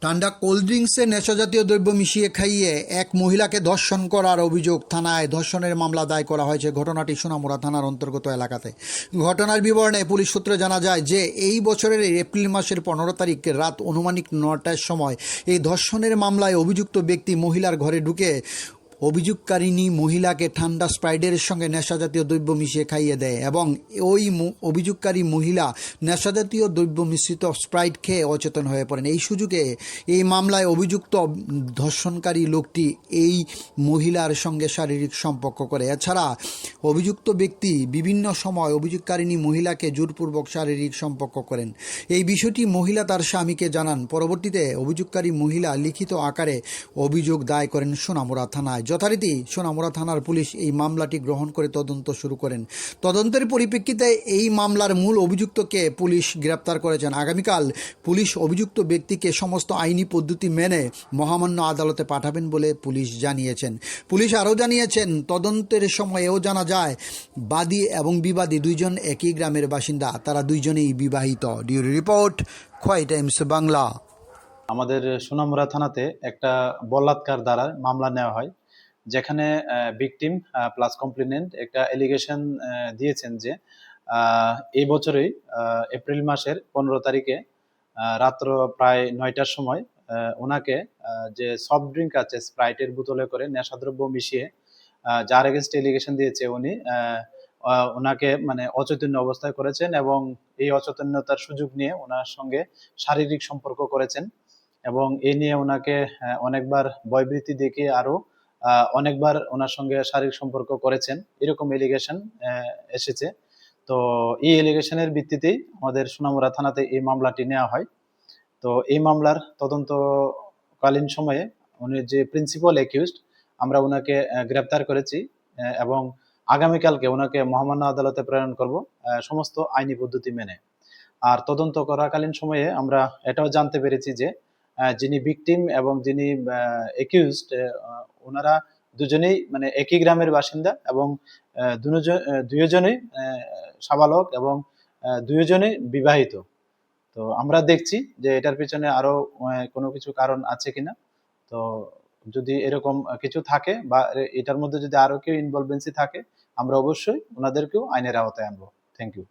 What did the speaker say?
ঠান্ডা কোল্ড ড্রিঙ্কসে নেশাজাতীয় দ্রব্য মিশিয়ে খাইয়ে এক মহিলাকে ধর্ষণ করার অভিযোগ থানায় ধর্ষণের মামলা দায় করা হয়েছে। ঘটনাটি সোনামুড়া থানার অন্তর্গত এলাকাতে। ঘটনার বিবরণে পুলিশ সূত্রে জানা যায় যে এই বছরের এপ্রিল মাসের 15 তারিখ রাত অনুমানিক 9টার সময় এই ধর্ষণের মামলায় অভিযুক্ত ব্যক্তি মহিলার ঘরে ঢুকে অভিযোগকারিণী মহিলাকে ঠান্ডা স্প্রাইটের সঙ্গে নেশাজাতীয় দ্রব্য মিশিয়ে খাইয়ে দেয় এবং ওই অভিযোগকারী মহিলা নেশাজাতীয় দ্রব্য মিশ্রিত স্প্রাইট খেয়ে অচেতন হয়ে পড়েন। এই সুযোগে এই মামলায় অভিযুক্ত ধর্ষণকারী লোকটি এই মহিলার সঙ্গে শারীরিক সম্পর্ক করে। এছাড়া অভিযুক্ত ব্যক্তি বিভিন্ন সময় অভিযোগকারিণী মহিলাকে জোরপূর্বক শারীরিক সম্পর্ক করেন। এই বিষয়টি মহিলা তার স্বামীকে জানান। পরবর্তীতে অভিযোগকারী মহিলা লিখিত আকারে অভিযোগ দায় করেন সোনামুড়া থানায়। যথারীতি সোনামুড়া থানার পুলিশ এই মামলাটি গ্রহণ করে তদন্ত শুরু করেন। তদন্তের পরিপ্রেক্ষিতে এই মামলার মূল অভিযুক্তকে পুলিশ গ্রেপ্তার করেছেন। আগামীকাল পুলিশ অভিযুক্ত ব্যক্তিকে সমস্ত আইনি পদ্ধতি মেনে মহামান্য আদালতে পাঠাবেন বলে পুলিশ জানিয়েছেন। পুলিশ আরও জানিয়েছেন, তদন্তের সময়েও জানা যায় বাদী এবং বিবাদী দুইজন একই গ্রামের বাসিন্দা, তারা দুইজনেই বিবাহিত। ডিউরি রিপোর্ট, খোয়াই টাইমস বাংলা। আমাদের সোনামুড়া থানাতে একটা বলাৎকার দ্বারা মামলা নেওয়া হয়, যেখানে ভিকটিম প্লাস কমপ্লেনেন্ট একটা এলিগেশন দিয়েছেন যে এই বছরই এপ্রিল মাসের 15 তারিখে রাত্র প্রায় 9টার সময় ওনাকে যে সফট ড্রিঙ্ক আছে স্প্রাইটের বোতলে করে নেশাদ্রব্য মিশিয়ে যার এগেনস্ট এলিগেশন দিয়েছে উনি ওনাকে মানে অচৈতন্য অবস্থায় করেছেন এবং এই অচৈতন্যতার সুযোগ নিয়ে ওনার সঙ্গে শারীরিক সম্পর্ক করেছেন এবং এই নিয়ে ওনাকে অনেকবার ভয়ভীতি দেখিয়ে আরো অনেকবার ওনার সঙ্গে শারীরিক সম্পর্ক করেছেন, এরকম এলিগেশন এসেছে। তো এই এলিগেশনের ভিত্তিতেই আমাদের সোনামুড়া থানাতে এই মামলাটি নেওয়া হয়। তো এই মামলার তদন্তকালীন সময়ে উনি যে প্রিন্সিপাল অ্যাকিউজড, আমরা ওনাকে গ্রেপ্তার করেছি এবং আগামীকালকে ওনাকে মহামান্য আদালতে প্রেরণ করব সমস্ত আইনি পদ্ধতি মেনে। আর তদন্ত করাকালীন সময়ে আমরা এটাও জানতে পেরেছি যে যিনি ভিকটিম এবং যিনি অ্যাকিউজড ওনারা দুজনেই মানে একই গ্রামের বাসিন্দা এবং দুজনেই সাবালক এবং দুজনেই বিবাহিত। তো আমরা দেখছি যে এটার পিছনে আরো কোনো কিছু কারণ আছে কিনা। তো যদি এরকম কিছু থাকে বা এটার মধ্যে যদি আরো কেউ ইনভলভেন্সি থাকে, আমরা অবশ্যই ওনাদেরকেও আইনের আওতায় আনবো। Thank you.